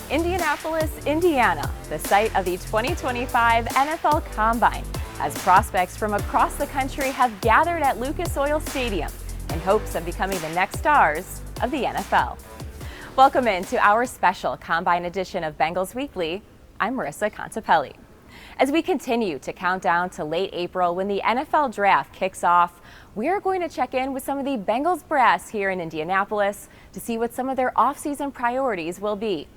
Indianapolis, Indiana, the site of the 2025 NFL Combine, as prospects from across the country have gathered at Lucas Oil Stadium in hopes of becoming the next stars of the NFL. Welcome into our special Combine edition of Bengals Weekly. I'm Marisa Contipelli. As we continue to count down to late April when the NFL Draft kicks off, we are going to check in with some of the Bengals brass here in Indianapolis to see what some of their offseason priorities will be.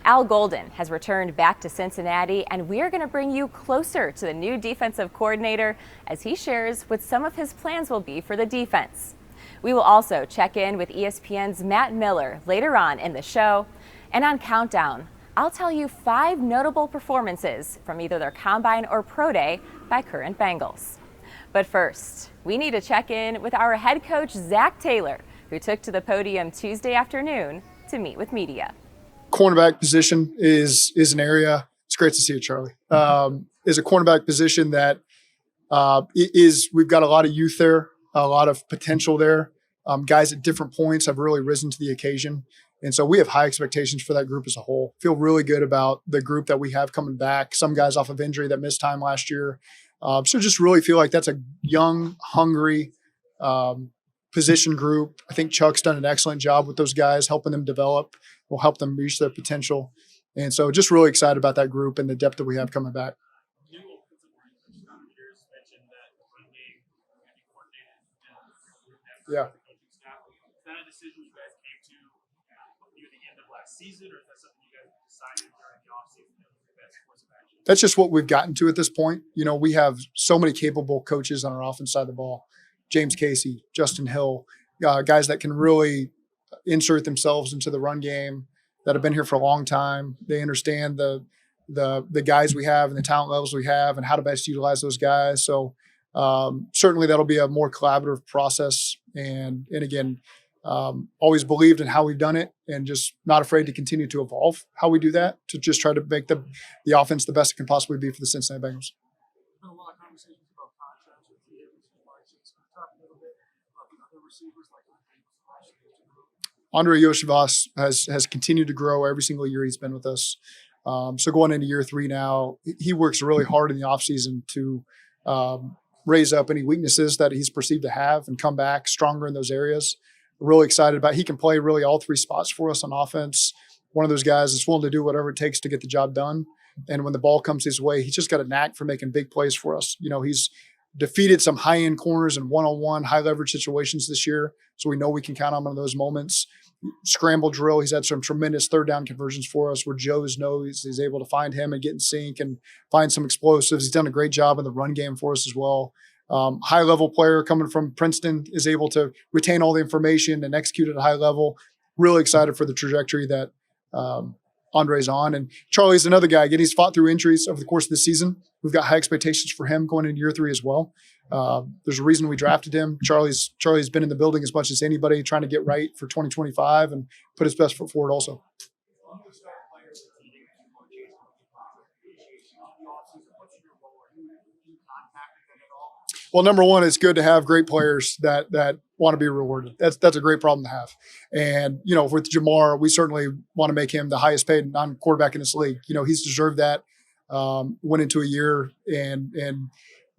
Al Golden has returned back to Cincinnati, and we are going to bring you closer to the new defensive coordinator as he shares what some of his plans will be for the defense. We will also check in with ESPN's Matt Miller later on in the show. And on Countdown, I'll tell you 5 notable performances from either their Combine or Pro Day by current Bengals. But first, we need to check in with our head coach, Zac Taylor, who took to the podium Tuesday afternoon to meet with media. Cornerback position is an area. It's great to see you, Charlie. Is a cornerback position that we've got a lot of youth there, a lot of potential there. Guys at different points have really risen to the occasion. And so we have high expectations for that group as a whole. Feel really good about the group that we have coming back. Some guys off of injury that missed time last year. So just really feel like that's a young, hungry position group. I think Chuck's done an excellent job with those guys, helping them develop, will help them reach their potential. And so just really excited about that group and the depth that we have coming back. Yeah. Season, or is that something you guys decided during the offseason that was the best course of action? That's just what we've gotten to at this point. You know, we have so many capable coaches on our offense side of the ball. James Casey, Justin Hill, guys that can really insert themselves into the run game, that have been here for a long time. They understand the guys we have and the talent levels we have and how to best utilize those guys. So certainly that'll be a more collaborative process. And again, always believed in how we've done it and just not afraid to continue to evolve how we do that to just try to make the offense the best it can possibly be for the Cincinnati Bengals. There's been a lot of conversations about contracts with the talk a little bit about the other receivers like Andre Yoshivas has continued to grow every single year he's been with us. So going into year 3 now, he works really hard in the offseason to raise up any weaknesses that he's perceived to have and come back stronger in those areas. Really excited about. He can play really all 3 spots for us on offense. One of those guys that's willing to do whatever it takes to get the job done. And when the ball comes his way, he's just got a knack for making big plays for us. You know, he's defeated some high-end corners and one-on-one high-leverage situations this year, so we know we can count on him in those moments. Scramble drill, he's had some tremendous third down conversions for us where Joe's knows he's able to find him and get in sync and find some explosives. He's done a great job in the run game for us as well. High-level player coming from Princeton is able to retain all the information and execute at a high level. Really excited for the trajectory that Andre's on. And Charlie's another guy. Again, he's fought through injuries over the course of the season. We've got high expectations for him going into year 3 as well. There's a reason we drafted him. Charlie's been in the building as much as anybody, trying to get right for 2025 and put his best foot forward also. Well, number one, it's good to have great players that want to be rewarded. That's a great problem to have. And, you know, with Jamar, we certainly want to make him the highest paid non-quarterback in this league. You know, he's deserved that. Went into a year and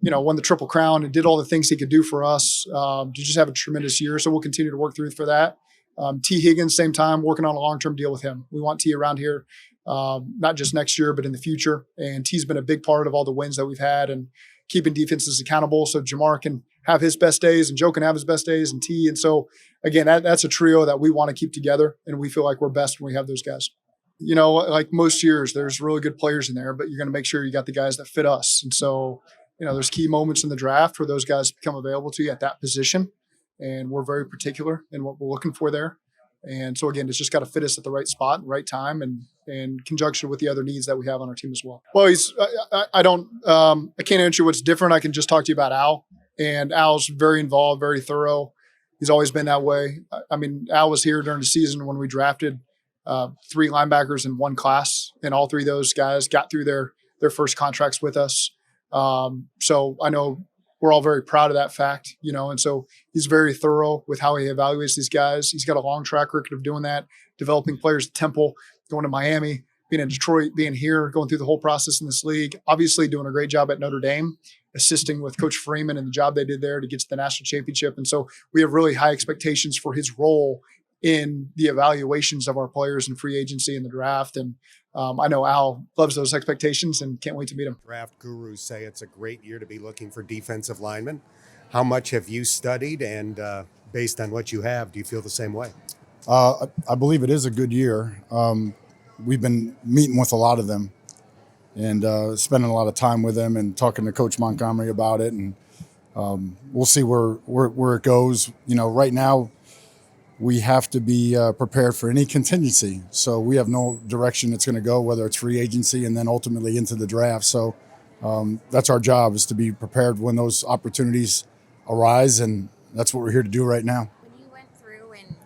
you know, won the Triple Crown and did all the things he could do for us to just have a tremendous year. So we'll continue to work through for that. T. Higgins, same time, working on a long-term deal with him. We want T around here, not just next year, but in the future. And T's been a big part of all the wins that we've had and keeping defenses accountable so Jamar can have his best days and Joe can have his best days and T. And so, again, that's a trio that we want to keep together, and we feel like we're best when we have those guys. You know, like most years, there's really good players in there, but you're going to make sure you got the guys that fit us. And so, you know, there's key moments in the draft where those guys become available to you at that position, and we're very particular in what we're looking for there. And so, again, it's just got to fit us at the right spot, and right time, and in conjunction with the other needs that we have on our team as well. Well, I can't answer what's different. I can just talk to you about Al. And Al's very involved, very thorough. He's always been that way. I mean, Al was here during the season when we drafted 3 linebackers in one class, and all 3 of those guys got through their first contracts with us. So I know we're all very proud of that fact, you know, and so he's very thorough with how he evaluates these guys. He's got a long track record of doing that, developing players at Temple, going to Miami, being in Detroit, being here, going through the whole process in this league, obviously doing a great job at Notre Dame, assisting with Coach Freeman and the job they did there to get to the national championship. And so we have really high expectations for his role in the evaluations of our players in free agency and the draft. And I know Al loves those expectations and can't wait to meet him. Draft gurus say it's a great year to be looking for defensive linemen. How much have you studied, and based on what you have, do you feel the same way? I believe it is a good year. We've been meeting with a lot of them and spending a lot of time with them and talking to Coach Montgomery about it. And we'll see where it goes. Right now we have to be prepared for any contingency. So we have no direction it's going to go, whether it's free agency and then ultimately into the draft. So that's our job, is to be prepared when those opportunities arise. And that's what we're here to do right now. When you went through and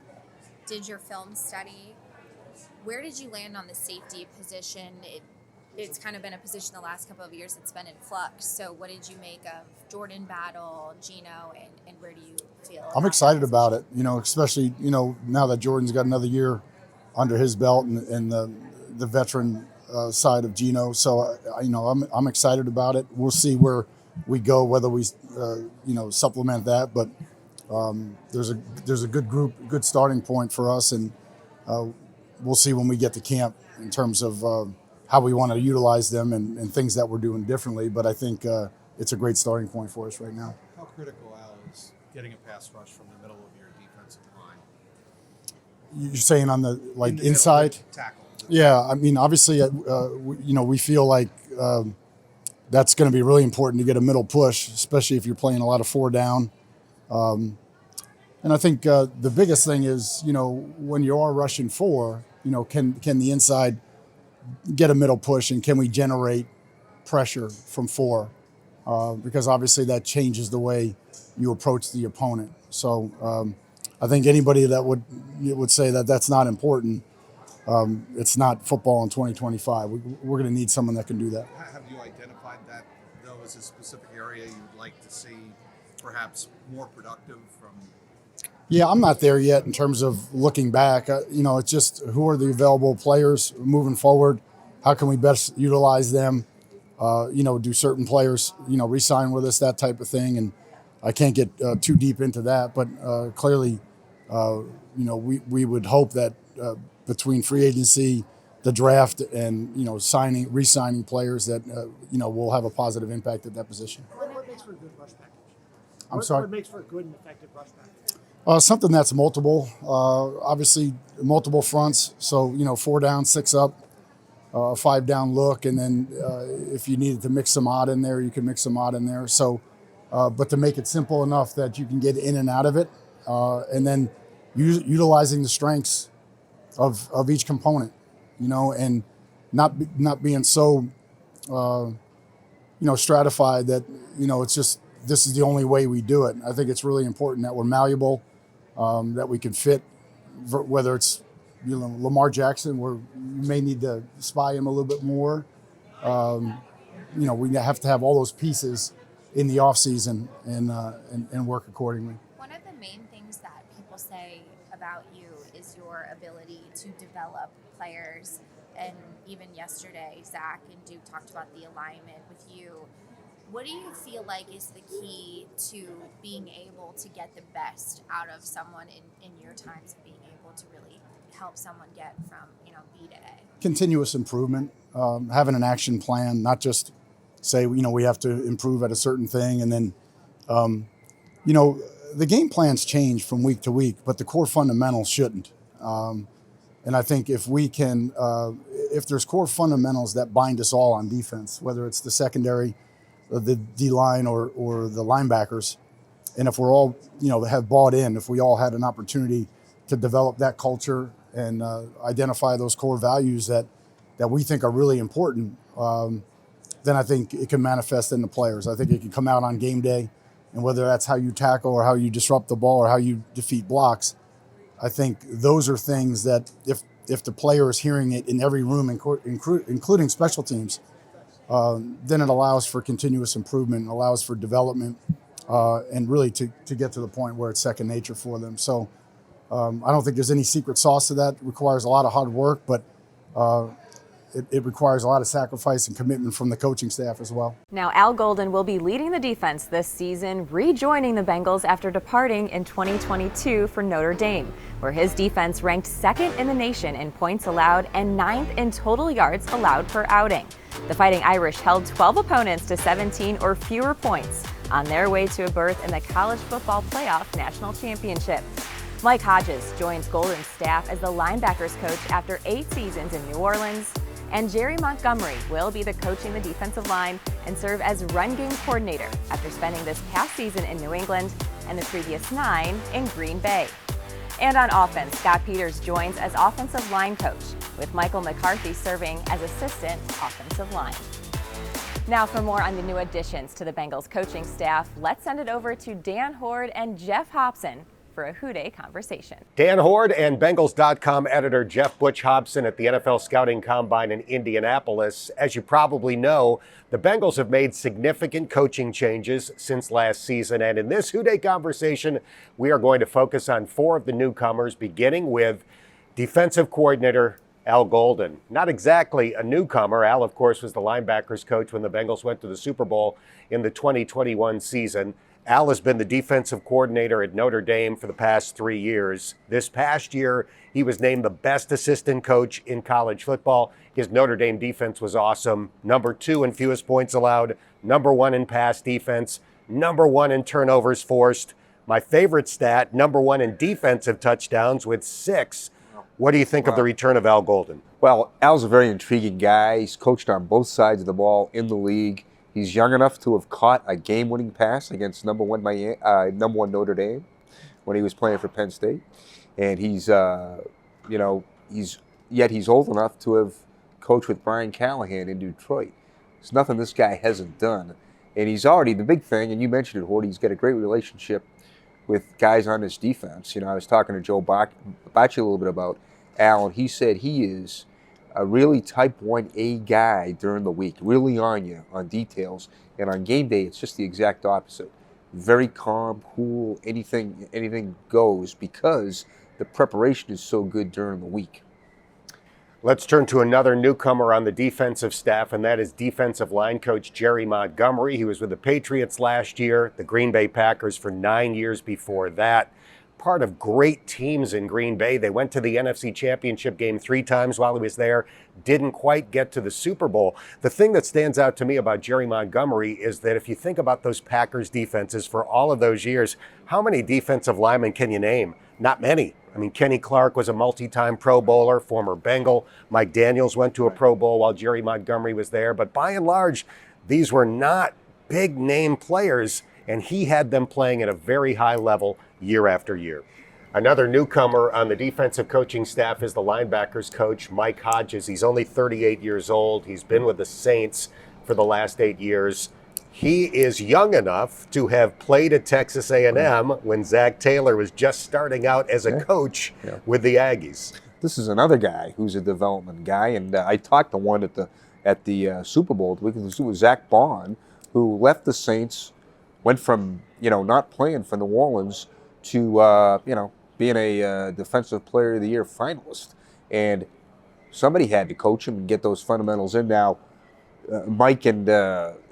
did your film study, where did you land on the safety position? It's kind of been a position the last couple of years that's been in flux. So what did you make of Jordan Battle, Geno, and where do you feel? I'm excited about it, especially, now that Jordan's got another year under his belt and the veteran side of Geno. So, I'm excited about it. We'll see where we go, whether we, supplement that. But there's a good group, good starting point for us. And we'll see when we get to camp in terms of how we want to utilize them and things that we're doing differently. But I think it's a great starting point for us right now. How critical, Al, is getting a pass rush from the middle of your defensive line? You're saying on the In the inside? middle, tackle. Yeah, I mean, obviously, we feel like that's going to be really important to get a middle push, especially if you're playing a lot of 4 down. And I think the biggest thing is, when you are rushing 4, can the inside get a middle push, and can we generate pressure from 4? Because obviously that changes the way you approach the opponent. So I think anybody that would say that that's not important, it's not football in 2025. We're going to need someone that can do that. Have you identified that, though, as a specific area you'd like to see perhaps more productive from? Yeah, I'm not there yet in terms of looking back. It's just who are the available players moving forward? How can we best utilize them? Do certain players, re-sign with us, that type of thing. And I can't get too deep into that, but clearly, we would hope that between free agency, the draft, and re-signing players that will have a positive impact at that position. What makes for a good rush package? I'm sorry? What makes for a good and effective rush package? Something that's multiple, obviously multiple fronts. So, 4 down, 6 up, 5 down look. And then if you needed to mix some odd in there, you can mix some odd in there. So, but to make it simple enough that you can get in and out of it. And then utilizing the strengths of each component, and not being so, stratified that, it's just, this is the only way we do it. I think it's really important that we're malleable, that we can fit, whether it's Lamar Jackson, where you may need to spy him a little bit more. We have to have all those pieces in the offseason and work accordingly. One of the main things that people say about you is your ability to develop players. And even yesterday, Zac and Duke talked about the alignment with you. What do you feel like is the key to being able to get the best out of someone in your times of being able to really help someone get from B to A? Continuous improvement, having an action plan, not just say, we have to improve at a certain thing. And then, the game plans change from week to week, but the core fundamentals shouldn't. And I think if we can, if there's core fundamentals that bind us all on defense, whether it's the secondary, the D-line or the linebackers, and if we're all, have bought in, if we all had an opportunity to develop that culture and identify those core values that we think are really important, then I think it can manifest in the players. I think it can come out on game day, and whether that's how you tackle or how you disrupt the ball or how you defeat blocks, I think those are things that if the player is hearing it in every room, including special teams, then it allows for continuous improvement, allows for development, and really to get to the point where it's second nature for them. So I don't think there's any secret sauce to that. It requires a lot of hard work, but it requires a lot of sacrifice and commitment from the coaching staff as well. Now, Al Golden will be leading the defense this season, rejoining the Bengals after departing in 2022 for Notre Dame, where his defense ranked second in the nation in points allowed and ninth in total yards allowed per outing. The Fighting Irish held 12 opponents to 17 or fewer points on their way to a berth in the College Football Playoff National Championship. Mike Hodges joins Golden's staff as the linebackers coach after 8 seasons in New Orleans. And Jerry Montgomery will be coaching the defensive line and serve as run game coordinator after spending this past season in New England and the previous 9 in Green Bay. And on offense, Scott Peters joins as offensive line coach, with Michael McCarthy serving as assistant offensive line. Now for more on the new additions to the Bengals coaching staff, let's send it over to Dan Horde and Jeff Hobson for a Dey Conversation. Dan Horde and Bengals.com editor Jeff Butch Hobson at the NFL Scouting Combine in Indianapolis. As you probably know, the Bengals have made significant coaching changes since last season. And in this Dey Conversation, we are going to focus on 4 of the newcomers, beginning with defensive coordinator Al Golden. Not exactly a newcomer. Al, of course, was the linebackers coach when the Bengals went to the Super Bowl in the 2021 season. Al has been the defensive coordinator at Notre Dame for the past 3 years. This past year, he was named the best assistant coach in college football. His Notre Dame defense was awesome. Number 2 in fewest points allowed, number 1 in pass defense, number 1 in turnovers forced. My favorite stat, number 1 in defensive touchdowns with 6. What do you think of the return of Al Golden? Well, Al's a very intriguing guy. He's coached on both sides of the ball in the league. He's young enough to have caught a game-winning pass against number one Notre Dame when he was playing for Penn State, and he's old enough to have coached with Brian Callahan in Detroit. There's nothing this guy hasn't done, and he's already the big thing. And you mentioned it, Horde. He's got a great relationship with guys on his defense. I was talking to Joe Bacci a little bit about Al, and he said he is a really type 1A guy during the week, really on you on details. And on game day, it's just the exact opposite. Very calm, cool, anything goes because the preparation is so good during the week. Let's turn to another newcomer on the defensive staff, and that is defensive line coach Jerry Montgomery. He was with the Patriots last year, the Green Bay Packers for 9 years before that. Part of great teams in Green Bay. They went to the NFC Championship game 3 times while he was there, didn't quite get to the Super Bowl. The thing that stands out to me about Jerry Montgomery is that if you think about those Packers defenses for all of those years, how many defensive linemen can you name? Not many. I mean, Kenny Clark was a multi-time Pro Bowler, former Bengal. Mike Daniels went to a Pro Bowl while Jerry Montgomery was there. But by and large, these were not big name players, and he had them playing at a very high level year after year. Another newcomer on the defensive coaching staff is the linebackers coach, Mike Hodges. He's only 38 years old. He's been with the Saints for the last 8 years. He is young enough to have played at Texas A&M when Zac Taylor was just starting out as a coach with the Aggies. This is another guy who's a development guy, and I talked to one at the Super Bowl. It was Zach Bond, who left the Saints, went from not playing for New Orleans to being a Defensive Player of the Year finalist, and somebody had to coach him and get those fundamentals in. Now, Mike and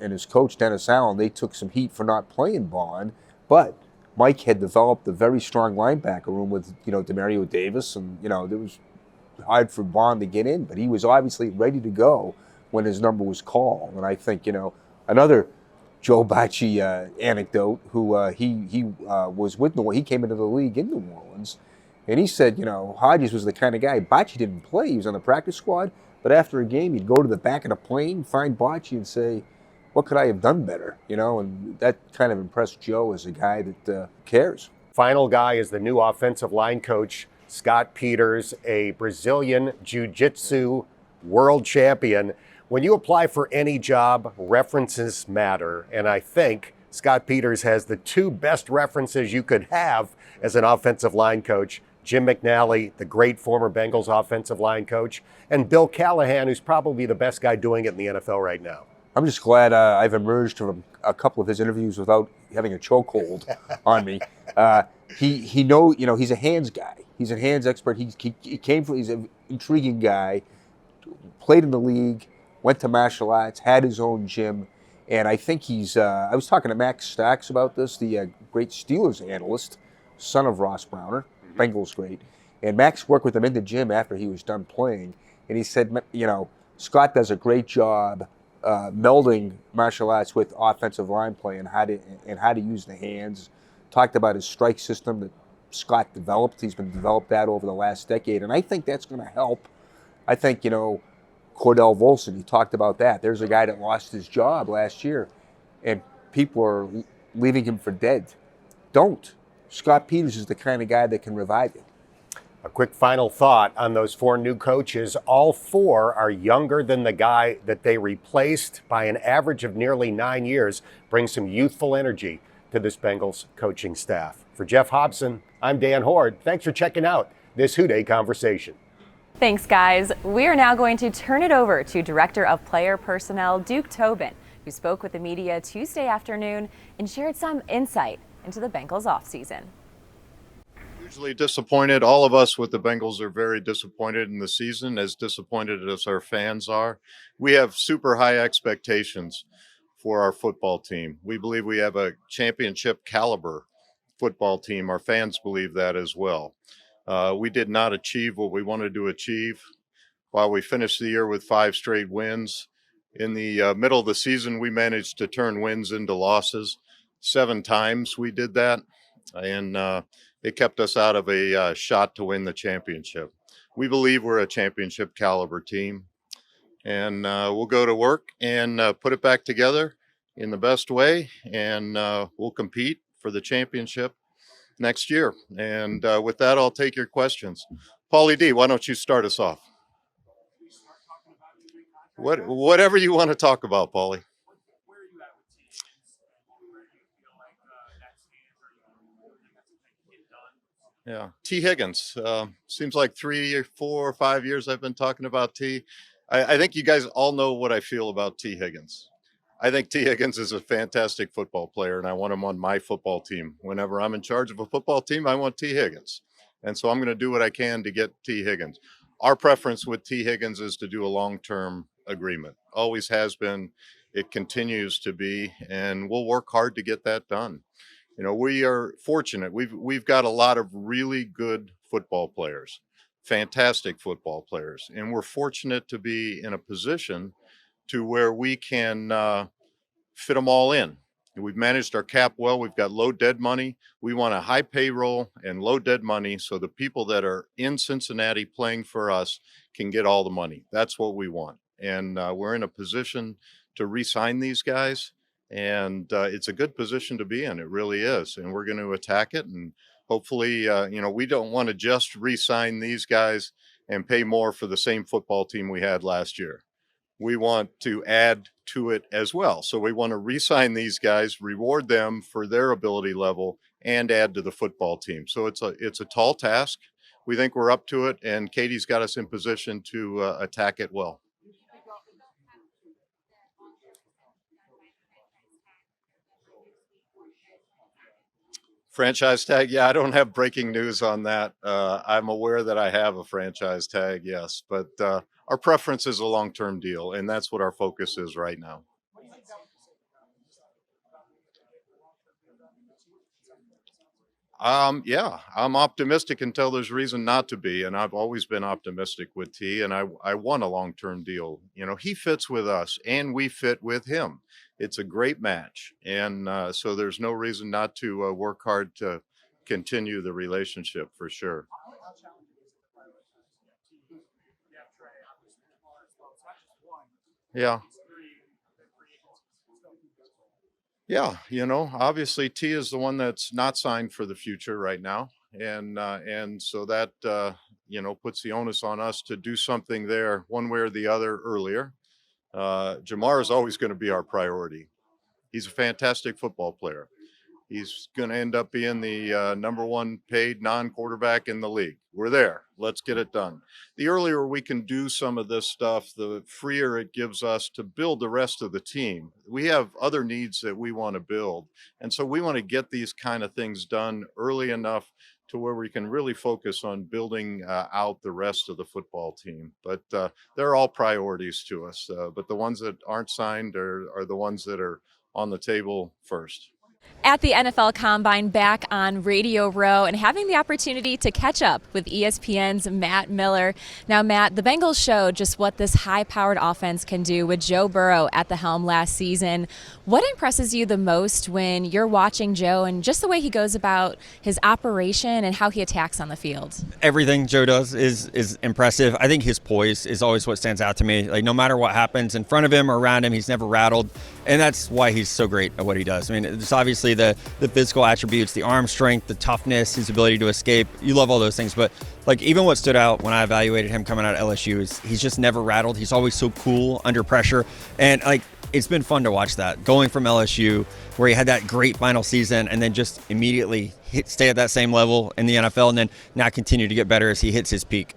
his coach Dennis Allen, they took some heat for not playing Bond, but Mike had developed a very strong linebacker room with Demario Davis, and it was hard for Bond to get in, but he was obviously ready to go when his number was called. And I think another Joe Bacci anecdote, who he was with he came into the league in New Orleans, and he said, Hodges was the kind of guy, Bacci didn't play, he was on the practice squad, but after a game he'd go to the back of the plane, find Bacci and say, what could I have done better? And that kind of impressed Joe as a guy that cares. Final guy is the new offensive line coach, Scott Peters, a Brazilian Jiu-Jitsu world champion. When you apply for any job, references matter, and I think Scott Peters has the 2 best references you could have as an offensive line coach. Jim McNally, the great former Bengals offensive line coach, and Bill Callahan, who's probably the best guy doing it in the NFL right now. I'm just glad I've emerged from a couple of his interviews without having a chokehold on me. He's a hands guy. He's a hands expert. He's an intriguing guy. played in the league, went to martial arts, had his own gym, and I think he's. I was talking to Max Stacks about this, the great Steelers analyst, son of Ross Browner, Bengals great, and Max worked with him in the gym after he was done playing, and he said, Scott does a great job melding martial arts with offensive line play and how to use the hands. Talked about his strike system that Scott developed. He's been developed that over the last decade, and I think that's going to help. I think, Cordell Volson, he talked about that. There's a guy that lost his job last year, and people are leaving him for dead. Don't. Scott Peters is the kind of guy that can revive you. A quick final thought on those 4 new coaches. All 4 are younger than the guy that they replaced by an average of nearly 9 years. Brings some youthful energy to this Bengals coaching staff. For Jeff Hobson, I'm Dan Horde. Thanks for checking out this Dey Conversation. Thanks, guys. We are now going to turn it over to Director of Player Personnel, Duke Tobin, who spoke with the media Tuesday afternoon and shared some insight into the Bengals offseason. Hugely disappointed. All of us with the Bengals are very disappointed in the season, as disappointed as our fans are. We have super high expectations for our football team. We believe we have a championship caliber football team. Our fans believe that as well. We did not achieve what we wanted to achieve. While we finished the year with 5 straight wins, in the middle of the season, we managed to turn wins into losses. 7 times we did that, and it kept us out of a shot to win the championship. We believe we're a championship caliber team, and we'll go to work and put it back together in the best way, and we'll compete for the championship next year. And with that, I'll take your questions. Paulie D, why don't you start us off? Whatever you want to talk about, Paulie. Yeah, T. Higgins. Seems like 3 or 4 or 5 years I've been talking about T. I think you guys all know what I feel about T. Higgins. I think T. Higgins is a fantastic football player, and I want him on my football team. Whenever I'm in charge of a football team, I want T. Higgins. And so I'm going to do what I can to get T. Higgins. Our preference with T. Higgins is to do a long-term agreement. Always has been. It continues to be, and we'll work hard to get that done. We are fortunate. We've got a lot of really good football players, fantastic football players, and we're fortunate to be in a position to where we can fit them all in. We've managed our cap well. We've got low dead money. We want a high payroll and low dead money so the people that are in Cincinnati playing for us can get all the money. That's what we want. And we're in a position to re-sign these guys. And it's a good position to be in. It really is. And we're going to attack it. And hopefully, we don't want to just re-sign these guys and pay more for the same football team we had last year. We want to add to it as well. So we want to re-sign these guys, reward them for their ability level, and add to the football team. So it's a tall task. We think we're up to it, and Katie's got us in position to attack it well. Franchise tag? Yeah, I don't have breaking news on that. I'm aware that I have a franchise tag, yes, but our preference is a long-term deal, and that's what our focus is right now. Yeah, I'm optimistic until there's reason not to be, and I've always been optimistic with T, and I want a long-term deal. He fits with us, and we fit with him. It's a great match, and so there's no reason not to work hard to continue the relationship for sure. Yeah. Yeah, obviously T is the one that's not signed for the future right now, and so that puts the onus on us to do something there, one way or the other, earlier. Jamar is always going to be our priority. He's a fantastic football player. He's going to end up being the number 1 paid non-quarterback in the league. We're there. Let's get it done. The earlier we can do some of this stuff, the freer it gives us to build the rest of the team. We have other needs that we want to build. And so we want to get these kind of things done early enough to where we can really focus on building out the rest of the football team. But they're all priorities to us. But the ones that aren't signed are the ones that are on the table first. At the NFL Combine, back on Radio Row and having the opportunity to catch up with ESPN's Matt Miller. Now, Matt, the Bengals showed just what this high-powered offense can do with Joe Burrow at the helm last season. What impresses you the most when you're watching Joe and just the way he goes about his operation and how he attacks on the field? Everything Joe does is impressive. I think his poise is always what stands out to me. Like, no matter what happens in front of him or around him, he's never rattled. And that's why he's so great at what he does. I mean, it's obviously the physical attributes, the arm strength, the toughness, his ability to escape. You love all those things. But like, even what stood out when I evaluated him coming out of LSU is he's just never rattled. He's always so cool under pressure. And like, it's been fun to watch that, going from LSU, where he had that great final season and then just immediately stay at that same level in the NFL, and then now continue to get better as he hits his peak.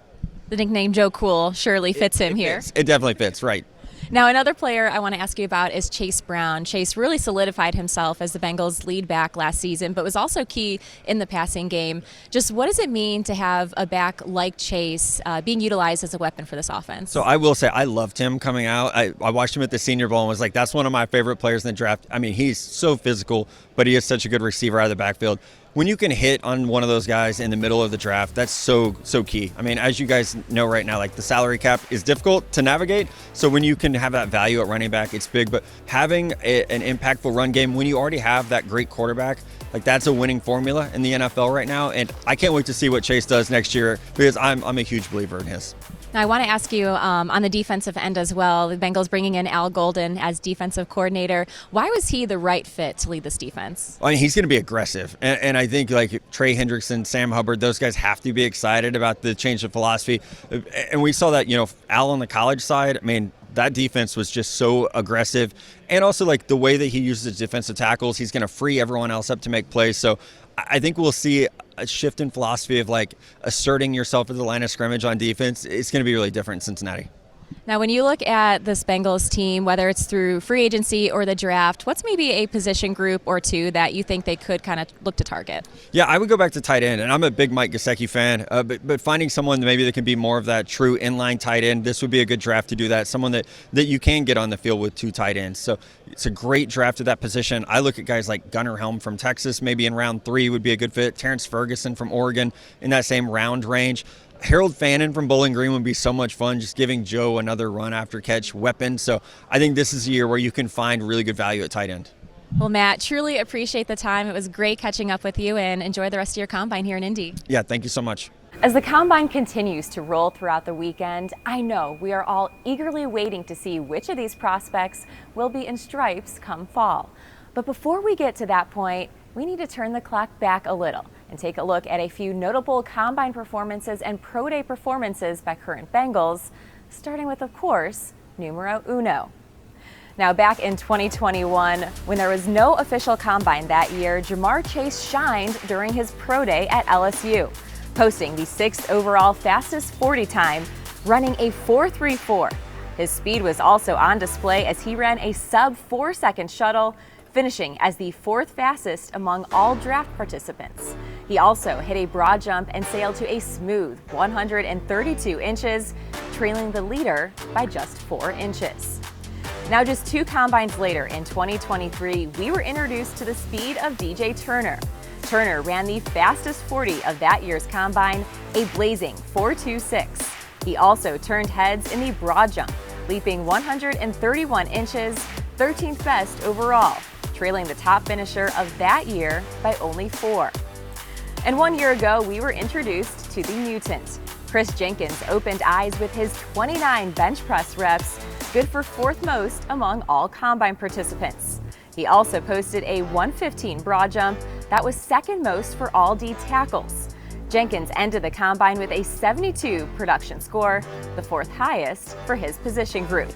The nickname Joe Cool surely fits him here. It definitely fits, right. Now, another player I want to ask you about is Chase Brown. Chase really solidified himself as the Bengals' lead back last season, but was also key in the passing game. Just what does it mean to have a back like Chase being utilized as a weapon for this offense? So I will say I loved him coming out. I watched him at the Senior Bowl and was like, that's one of my favorite players in the draft. I mean, he's so physical, but he is such a good receiver out of the backfield. When you can hit on one of those guys in the middle of the draft, that's so key. I mean, as you guys know right now, like, the salary cap is difficult to navigate. So when you can have that value at running back, it's big. But having an impactful run game when you already have that great quarterback, like, that's a winning formula in the NFL right now. And I can't wait to see what Chase does next year, because I'm a huge believer in his. Now, I want to ask you on the defensive end as well, the Bengals bringing in Al Golden as defensive coordinator. Why was he the right fit to lead this defense? I mean, he's going to be aggressive. And I think, like, Trey Hendrickson, Sam Hubbard, those guys have to be excited about the change of philosophy. And we saw that, Al on the college side, I mean, that defense was just so aggressive. And also, like, the way that he uses his defensive tackles, he's going to free everyone else up to make plays. So I think we'll see a shift in philosophy of, like, asserting yourself at the line of scrimmage on defense. It's going to be really different in Cincinnati. Now, when you look at this Bengals team, whether it's through free agency or the draft, what's maybe a position group or two that you think they could kind of look to target? Yeah, I would go back to tight end, and I'm a big Mike Gesicki fan, but finding someone that maybe that can be more of that true inline tight end, this would be a good draft to do that, someone that you can get on the field with two tight ends. So it's a great draft at that position. I look at guys like Gunnar Helm from Texas, maybe in round 3 would be a good fit. Terrence Ferguson from Oregon in that same round range. Harold Fannin from Bowling Green would be so much fun, just giving Joe another run after catch weapon. So I think this is a year where you can find really good value at tight end. Well, Matt, truly appreciate the time. It was great catching up with you, and enjoy the rest of your Combine here in Indy. Yeah, thank you so much. As the Combine continues to roll throughout the weekend, I know we are all eagerly waiting to see which of these prospects will be in stripes come fall. But before we get to that point, we need to turn the clock back a little and take a look at a few notable Combine performances and Pro Day performances by current Bengals, starting with, of course, numero uno. Now, back in 2021, when there was no official Combine that year, Ja'Marr Chase shined during his Pro Day at LSU, posting the 6th overall fastest 40 time, running a 4.34. His speed was also on display as he ran a sub-4-second shuttle, finishing as the 4th fastest among all draft participants. He also hit a broad jump and sailed to a smooth 132 inches, trailing the leader by just 4 inches. Now, just 2 combines later in 2023, we were introduced to the speed of DJ Turner. Turner ran the fastest 40 of that year's combine, a blazing 4.26. He also turned heads in the broad jump, leaping 131 inches, 13th best overall, trailing the top finisher of that year by only 4. And 1 year ago, we were introduced to the mutant. Chris Jenkins opened eyes with his 29 bench press reps, good for 4th most among all Combine participants. He also posted a 115 broad jump that was 2nd most for all D tackles. Jenkins ended the Combine with a 72 production score, the 4th highest for his position group.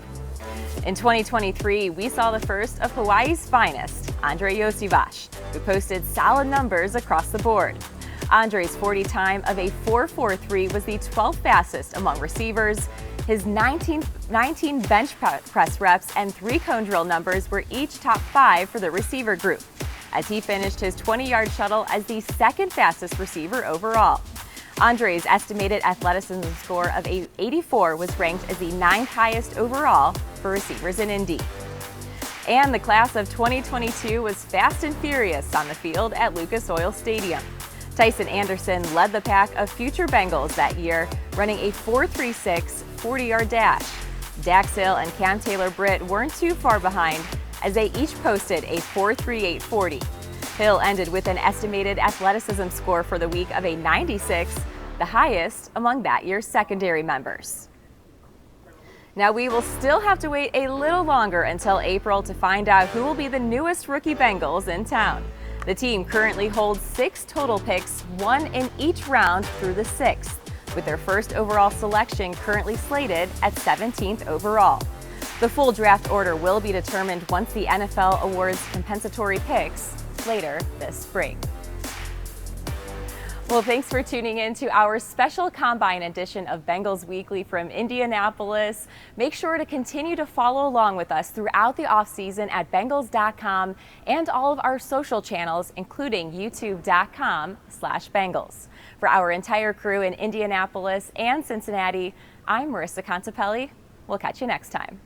In 2023, we saw the first of Hawaii's finest, Andre Iosivas, who posted solid numbers across the board. Andre's 40 time of a 4.43 was the 12th fastest among receivers. His 19 bench press reps and 3 cone drill numbers were each top 5 for the receiver group. as he finished his 20-yard shuttle as the second fastest receiver overall. Andre's estimated athleticism score of 84 was ranked as the 9th highest overall for receivers in Indy. And the class of 2022 was fast and furious on the field at Lucas Oil Stadium. Tyson Anderson led the pack of future Bengals that year, running a 4.36 40-yard dash. Dax Hill and Cam Taylor-Britt weren't too far behind, as they each posted a 4.38 40. Hill ended with an estimated athleticism score for the week of a 96, the highest among that year's secondary members. Now, we will still have to wait a little longer until April to find out who will be the newest rookie Bengals in town. The team currently holds 6 total picks, 1 in each round through the 6th, with their first overall selection currently slated at 17th overall. The full draft order will be determined once the NFL awards compensatory picks later this spring. Well, thanks for tuning in to our special Combine edition of Bengals Weekly from Indianapolis. Make sure to continue to follow along with us throughout the offseason at Bengals.com and all of our social channels, including YouTube.com/Bengals. For our entire crew in Indianapolis and Cincinnati, I'm Marisa Contipelli. We'll catch you next time.